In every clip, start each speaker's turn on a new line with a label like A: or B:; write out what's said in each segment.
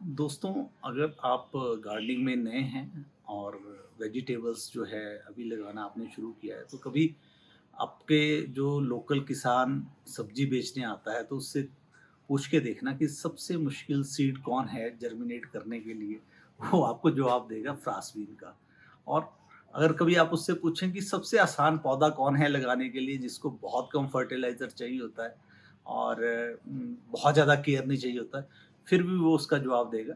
A: दोस्तों, अगर आप गार्डनिंग में नए हैं और वेजिटेबल्स जो है अभी लगाना आपने शुरू किया है, तो कभी आपके जो लोकल किसान सब्जी बेचने आता है, तो उससे पूछ के देखना कि सबसे मुश्किल सीड कौन है जर्मिनेट करने के लिए। वो आपको जवाब देगा फ्रांसबीन का। और अगर कभी आप उससे पूछें कि सबसे आसान पौधा कौन है लगाने के लिए, जिसको बहुत कम फर्टिलाइज़र चाहिए होता है और बहुत ज़्यादा केयर नहीं चाहिए होता है, फिर भी वो उसका जवाब देगा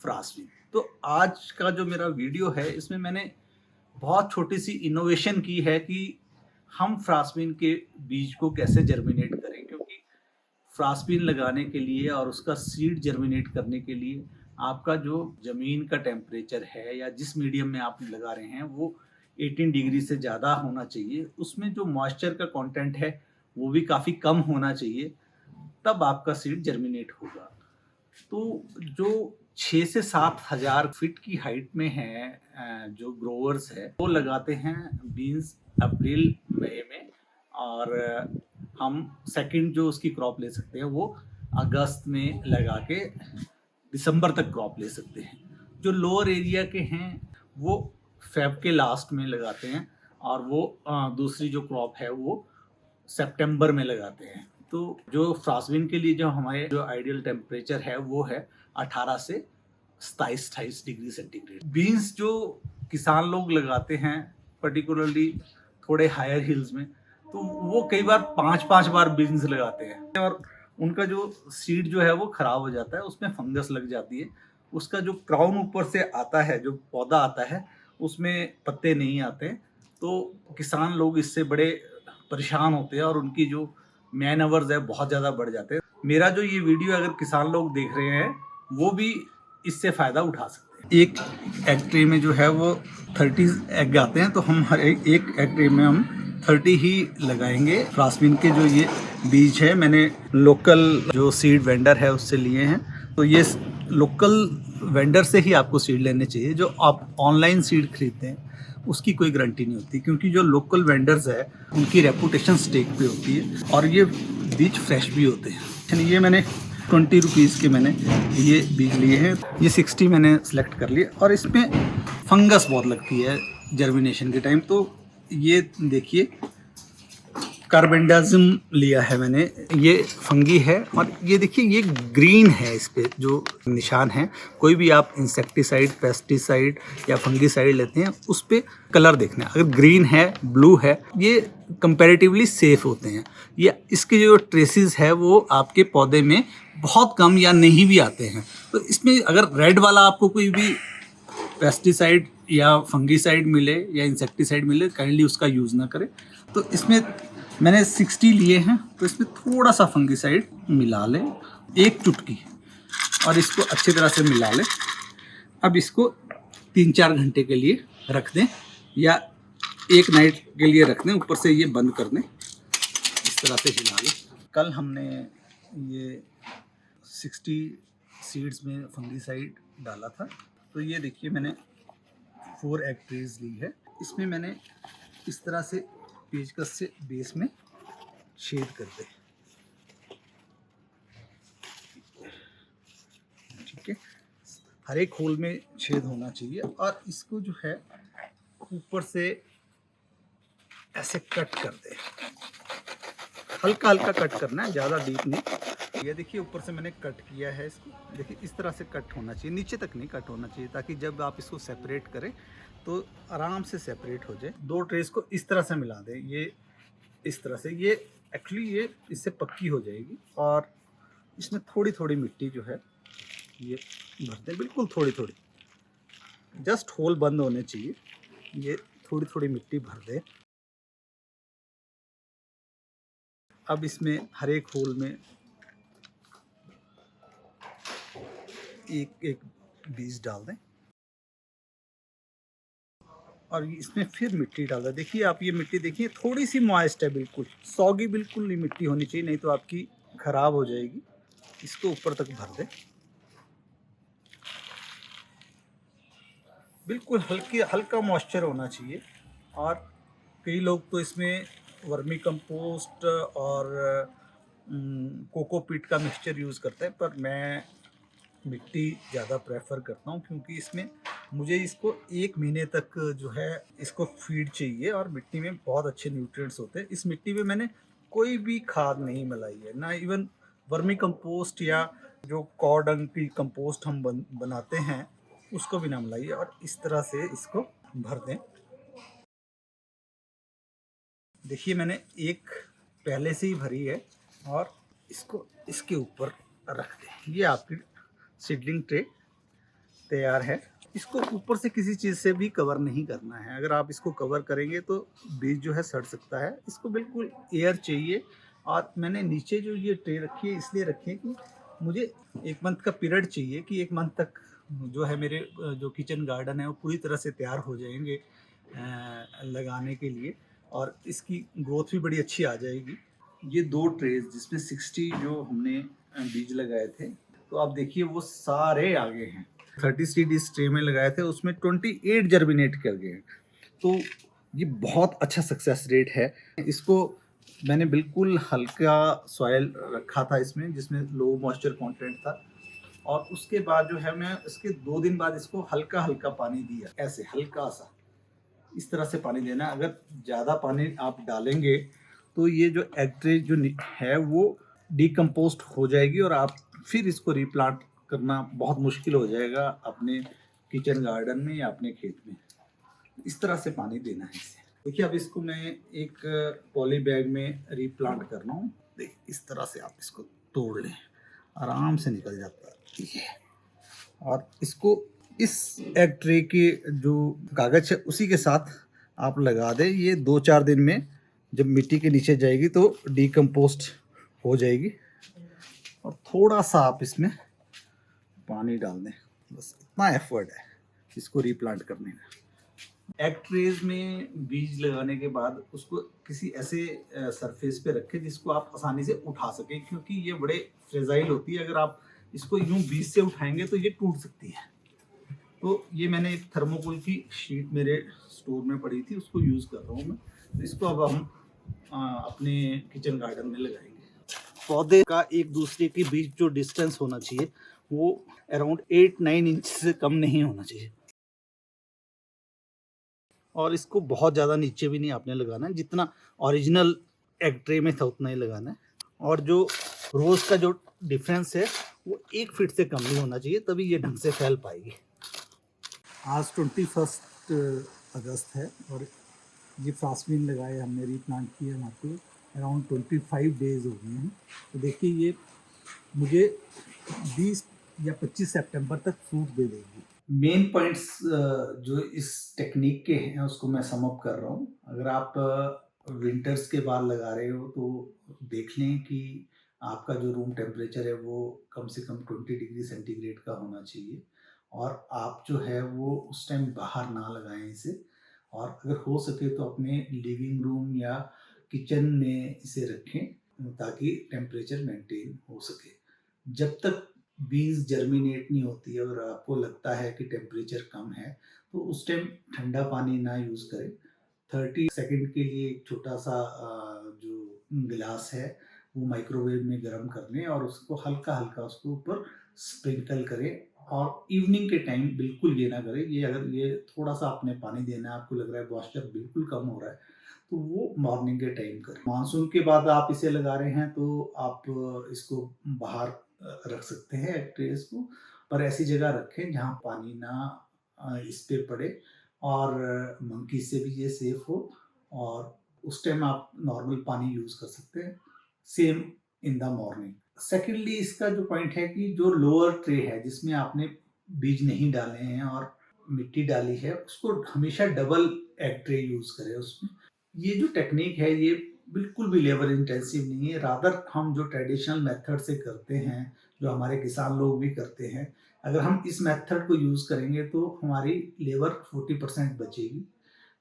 A: फ्रांसबीन। तो आज का जो मेरा वीडियो है, इसमें मैंने बहुत छोटी-सी इनोवेशन की है कि हम फ्रांसबीन के बीज को कैसे जर्मिनेट करें, क्योंकि फ्रांसबीन लगाने के लिए और उसका सीड जर्मिनेट करने के लिए आपका जो ज़मीन का टेम्परेचर है या जिस मीडियम में आप लगा रहे हैं, वो 18 डिग्री से ज़्यादा होना चाहिए। उसमें जो मॉइस्चर का कंटेंट है, वो भी काफ़ी कम होना चाहिए, तब आपका सीड जर्मिनेट होगा। तो जो 6 से 7 हज़ार फीट की हाइट में है, जो ग्रोवर्स है वो लगाते हैं बीन्स अप्रैल मई में। और हम सेकंड जो उसकी क्रॉप ले सकते हैं वो अगस्त में लगा के दिसंबर तक क्रॉप ले सकते हैं। जो लोअर एरिया के हैं वो फेब के लास्ट में लगाते हैं, और वो दूसरी जो क्रॉप है वो सितंबर में लगाते हैं। तो जो फ्रांसबीन के लिए जो हमारे जो आइडियल टेम्परेचर है वो है 18 से 27-28 डिग्री सेंटीग्रेड। बीन्स जो किसान लोग लगाते हैं पर्टिकुलरली थोड़े हायर हिल्स में, तो वो कई बार 5-5 बार बीन्स लगाते हैं और उनका जो सीड जो है वो खराब हो जाता है, उसमें फंगस लग जाती है। उसका जो क्राउन ऊपर से आता है, जो पौधा आता है, उसमें पत्ते नहीं आते। तो किसान लोग इससे बड़े परेशान होते हैं और उनकी जो मैन आवर्स है बहुत ज़्यादा बढ़ जाते हैं। मेरा जो ये वीडियो अगर किसान लोग देख रहे हैं, वो भी इससे फ़ायदा उठा सकते हैं। एक एग ट्रे में जो है वो 30 एग आते हैं, तो हम हर एक एग ट्रे में हम 30 ही लगाएंगे। फ्रांसबीन के जो ये बीज है मैंने लोकल जो सीड वेंडर है उससे लिए हैं। तो ये लोकल वेंडर से ही आपको सीड लेने चाहिए। जो आप ऑनलाइन सीड खरीदते हैं उसकी कोई गारंटी नहीं होती, क्योंकि जो लोकल वेंडर्स है उनकी रेपुटेशन स्टेक पे होती है और ये बीज फ्रेश भी होते हैं। ये मैंने 20 रुपीज़ के मैंने ये बीज लिए हैं। ये 60 मैंने सेलेक्ट कर लिए और इसमें फंगस बहुत लगती है जर्मिनेशन के टाइम। तो ये देखिए कार्बेंडाजिम लिया है मैंने, ये फंगी है। और ये देखिए ये ग्रीन है, इस पे जो निशान है। कोई भी आप इंसेक्टिसाइड, पेस्टिसाइड या फंगीसाइड लेते हैं उस पे कलर देखना है। अगर ग्रीन है, ब्लू है, ये कंपैरेटिवली सेफ होते हैं। ये इसके जो ट्रेसेस है वो आपके पौधे में बहुत कम या नहीं भी आते हैं। तो इसमें अगर रेड वाला आपको कोई भी पेस्टिसाइड या फंगीसाइड मिले या इंसेक्टिसाइड मिले, काइंडली उसका यूज़ ना करें। तो इसमें मैंने 60 लिए हैं, तो इसमें थोड़ा सा फंगीसाइड मिला लें, एक चुटकी, और इसको अच्छी तरह से मिला लें। अब इसको 3-4 घंटे के लिए रख दें या एक नाइट के लिए रख दें, ऊपर से ये बंद कर दें, इस तरह से हिला लें। कल हमने ये 60 सीड्स में फंगीसाइड डाला था। तो ये देखिए मैंने 4 एग ट्रेज ली है। इसमें मैंने इस तरह से पेचकस से बेस में छेद कर दे, ठीक है। हर एक होल में छेद होना चाहिए और इसको जो है ऊपर से ऐसे कट कर दे, हल्का हल्का कट करना है, ज़्यादा डीप नहीं। ये देखिए ऊपर से मैंने कट किया है इसको, देखिए इस तरह से कट होना चाहिए, नीचे तक नहीं कट होना चाहिए, ताकि जब आप इसको सेपरेट करें तो आराम से सेपरेट हो जाए। 2 ट्रेस को इस तरह से मिला दें, ये इस तरह से, ये एक्चुअली ये इससे पक्की हो जाएगी। और इसमें थोड़ी थोड़ी मिट्टी जो है ये भर दें, बिल्कुल थोड़ी थोड़ी, जस्ट होल बंद होने चाहिए। ये थोड़ी थोड़ी मिट्टी भर दें। अब इसमें हर एक होल में एक एक बीज डाल दें और इसमें फिर मिट्टी डाल दें। देखिए आप ये मिट्टी देखिए थोड़ी सी मॉइस्ट है, बिल्कुल सॉगी बिल्कुल नहीं मिट्टी होनी चाहिए, नहीं तो आपकी खराब हो जाएगी। इसको ऊपर तक भर दें, बिल्कुल हल्का मॉइस्चर होना चाहिए। और कई लोग तो इसमें वर्मी कंपोस्ट और कोकोपीट का मिक्सचर यूज़ करते हैं, पर मैं मिट्टी ज़्यादा प्रेफर करता हूँ, क्योंकि इसमें मुझे इसको 1 महीने तक जो है इसको फीड चाहिए, और मिट्टी में बहुत अच्छे न्यूट्रिएंट्स होते हैं। इस मिट्टी में मैंने कोई भी खाद नहीं मिलाई है, ना इवन वर्मी कंपोस्ट या जो कॉ डंग की कंपोस्ट हम बनाते हैं उसको भी ना मिलाई है। और इस तरह से इसको भर दें। देखिए मैंने एक पहले से ही भरी है, और इसको इसके ऊपर रख दें। ये आपकी सीडलिंग ट्रे तैयार है। इसको ऊपर से किसी चीज़ से भी कवर नहीं करना है। अगर आप इसको कवर करेंगे तो बीज जो है सड़ सकता है। इसको बिल्कुल एयर चाहिए। और मैंने नीचे जो ये ट्रे रखी है इसलिए रखी है कि मुझे 1 मंथ का पीरियड चाहिए, कि 1 मंथ तक जो है मेरे जो किचन गार्डन है वो पूरी तरह से तैयार हो जाएंगे लगाने के लिए, और इसकी ग्रोथ भी बड़ी अच्छी आ जाएगी। ये 2 ट्रेज जिसमें 60 जो हमने बीज लगाए थे, तो आप देखिए वो सारे आगे हैं। 30 सीड इस ट्रे में लगाए थे, उसमें 28 जर्मिनेट कर गए हैं। तो ये बहुत अच्छा सक्सेस रेट है। इसको मैंने बिल्कुल हल्का सॉयल रखा था इसमें, जिसमें लो मॉइस्चर कंटेंट था, और उसके बाद जो है मैं इसके 2 दिन बाद इसको हल्का हल्का पानी दिया, ऐसे हल्का सा इस तरह से पानी देना। अगर ज़्यादा पानी आप डालेंगे तो ये जो एग ट्रे जो है वो डिकम्पोस्ट हो जाएगी, और आप फिर इसको रिप्लांट करना बहुत मुश्किल हो जाएगा अपने किचन गार्डन में या अपने खेत में। इस तरह से पानी देना है इसे। देखिए अब इसको मैं एक पॉली बैग में रिप्लांट कर रहा हूँ। देखिए इस तरह से आप इसको तोड़ लें, आराम से निकल जाता है ये। और इसको इस एग ट्रे के जो कागज है उसी के साथ आप लगा दें। ये 2-4 दिन में जब मिट्टी के नीचे जाएगी तो डिकम्पोस्ट हो जाएगी। और थोड़ा सा आप इसमें पानी डाल दें, बस इतना एफर्ट है इसको रिप्लांट करने का। एग ट्रेज में बीज लगाने के बाद उसको किसी ऐसे सरफेस पे रखें जिसको आप आसानी से उठा सकें, क्योंकि ये बड़े फ्रेजाइल होती है। अगर आप इसको यूं बीज से उठाएंगे तो ये टूट सकती है। तो ये मैंने एक थर्मोकोल की शीट मेरे स्टोर में पड़ी थी, उसको यूज़ कर रहा हूँ मैं। तो इसको अब हम अपने किचन गार्डन में लगाएंगे। पौधे का एक दूसरे के बीच जो डिस्टेंस होना चाहिए वो अराउंड 8-9 इंच से कम नहीं होना चाहिए, और इसको बहुत ज़्यादा नीचे भी नहीं आपने लगाना है। जितना ओरिजिनल एग ट्रे में था उतना ही लगाना है। और जो रोज़ का जो डिफरेंस है वो 1 फीट से कम नहीं होना चाहिए, तभी ये ढंग से फैल पाएगी। आज 21 अगस्त है, और ये फ्रास्मीन लगाए हमने, रीप्लांट किए हम आपको अराउंड 25 डेज हो गए हैं। तो देखिए ये मुझे 20 या 25 सितंबर तक फ्रूट दे देगी। मेन पॉइंट्स जो इस टेक्निक के हैं उसको मैं सम अप कर रहा हूँ। अगर आप विंटर्स के बाद लगा रहे हो तो देख लें कि आपका जो रूम टेम्परेचर है वो कम से कम 20 डिग्री सेंटीग्रेड का होना चाहिए, और आप जो है वो उस टाइम बाहर ना लगाएं इसे। और अगर हो सके तो अपने लिविंग रूम या किचन में इसे रखें ताकि टेम्परेचर मेंटेन हो सके। जब तक बीन्स जर्मिनेट नहीं होती है और आपको लगता है कि टेम्परेचर कम है तो उस टाइम ठंडा पानी ना यूज़ करें। 30 सेकंड के लिए एक छोटा सा जो गिलास है वो माइक्रोवेव में गर्म कर लें, और उसको हल्का हल्का उसके ऊपर स्प्रिंकल करें। और इवनिंग के टाइम बिल्कुल ये ना करें। ये अगर ये थोड़ा सा आपने पानी देना है, आपको लग रहा है मॉइस्चर बिल्कुल कम हो रहा है, तो वो मॉर्निंग के टाइम करें। मानसून के बाद आप इसे लगा रहे हैं तो आप इसको बाहर रख सकते हैं ट्रेस को, पर ऐसी जगह रखें जहाँ पानी ना इस पे पड़े, और मंकी से भी ये सेफ हो। और उस टाइम आप नॉर्मल पानी यूज़ कर सकते हैं, same in the morning. Secondly इसका जो पॉइंट है कि जो लोअर ट्रे है जिसमें आपने बीज नहीं डाले हैं और मिट्टी डाली है, उसको हमेशा डबल एग ट्रे यूज़ करें उसमें। ये जो टेक्निक है ये बिल्कुल भी लेबर इंटेंसिव नहीं है। रादर हम जो ट्रेडिशनल मेथड से करते हैं, जो हमारे किसान लोग भी करते हैं, अगर हम इस मेथड को यूज़ करेंगे तो हमारी लेबर 40% बचेगी।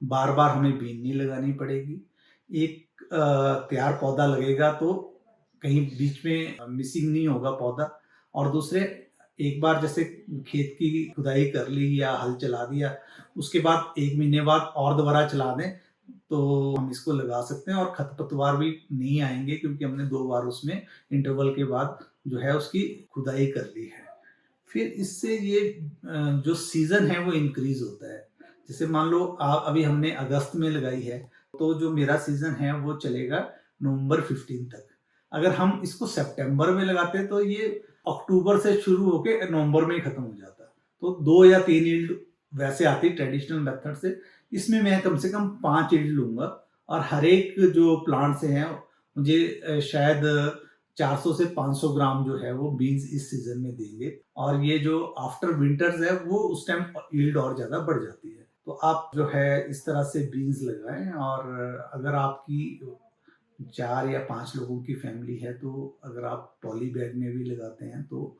A: बार बार हमें बीन नहीं लगानी पड़ेगी। एक तैयार पौधा लगेगा तो कहीं बीच में मिसिंग नहीं होगा पौधा। और दूसरे, एक बार जैसे खेत की खुदाई कर ली या हल चला दिया, उसके बाद 1 महीने बाद और दोबारा चला दें तो हम इसको लगा सकते हैं, और खरपतवार भी नहीं आएंगे क्योंकि हमने 2 बार उसमें इंटरवल के बाद जो है उसकी खुदाई कर ली है। फिर इससे ये जो सीज़न है वो इंक्रीज़ होता है। जैसे मान लो अभी हमने अगस्त में लगाई है, तो जो मेरा सीज़न है वो चलेगा नवंबर 15 तक। अगर हम इसको सितंबर में लगाते तो ये अक्टूबर से शुरू होके नवंबर में ही खत्म हो जाता। तो 2 या 3 यील्ड वैसे आती ट्रेडिशनल मेथड से। इसमें मैं कम से कम 5 यील्ड लूँगा और हर एक जो प्लांट से हैं मुझे शायद 400 से 500 ग्राम जो है वो बीन्स इस सीज़न में देंगे और ये जो आफ्टर विंटर्स है वो उस टाइम यील्ड और ज़्यादा बढ़ जाती है। तो आप जो है इस तरह से बीन्स लगाएँ और अगर आपकी 4 या 5 लोगों की फैमिली है तो अगर आप पॉली बैग में भी लगाते हैं तो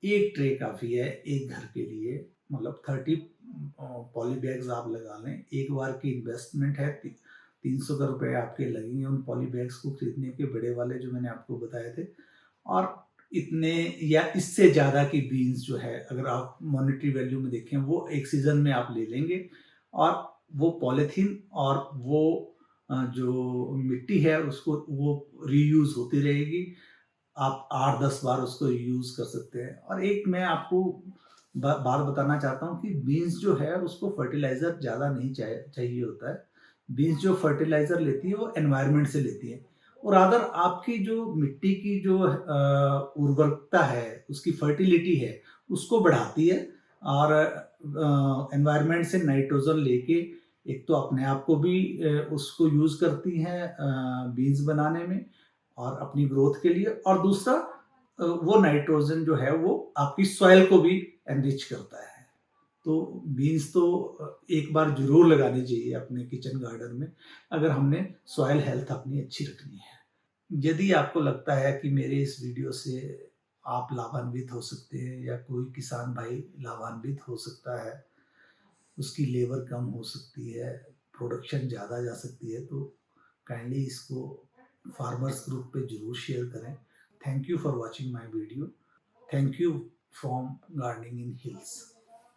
A: 1 ट्रे काफ़ी है एक घर के लिए। मतलब 30 पॉली बैग्स आप लगा लें। एक बार की इन्वेस्टमेंट है 300 का रुपए आपके लगेंगे उन पॉली बैग्स को खरीदने के, बड़े वाले जो मैंने आपको बताए थे। और इतने या इससे ज़्यादा की बीन्स जो है अगर आप मॉनेटरी वैल्यू में देखें वो एक सीज़न में आप ले लेंगे और वो पॉलीथीन और वो जो मिट्टी है उसको वो रीयूज़ होती रहेगी। आप 8-10 बार उसको यूज़ कर सकते हैं। और एक मैं आपको बात बताना चाहता हूँ कि बीन्स जो है उसको फर्टिलाइज़र ज़्यादा नहीं चाहिए होता है। बीन्स जो फर्टिलाइज़र लेती है वो एनवायरनमेंट से लेती है और अगर आपकी जो मिट्टी की जो उर्वरकता है, उसकी फर्टिलिटी है, उसको बढ़ाती है और एनवायरनमेंट से नाइट्रोजन लेके एक तो अपने आप को भी उसको यूज़ करती हैं बीन्स बनाने में और अपनी ग्रोथ के लिए, और दूसरा वो नाइट्रोजन जो है वो आपकी सॉइल को भी एनरिच करता है। तो बीन्स तो एक बार ज़रूर लगानी चाहिए अपने किचन गार्डन में, अगर हमने सॉइल हेल्थ अपनी अच्छी रखनी है। यदि आपको लगता है कि मेरे इस वीडियो से आप लाभान्वित हो सकते हैं या कोई किसान भाई लाभान्वित हो सकता है, उसकी लेबर कम हो सकती है, प्रोडक्शन ज़्यादा जा सकती है, तो काइंडली इसको फार्मर्स ग्रुप पे ज़रूर शेयर करें। Thank you for watching my video. Thank you from gardening in hills.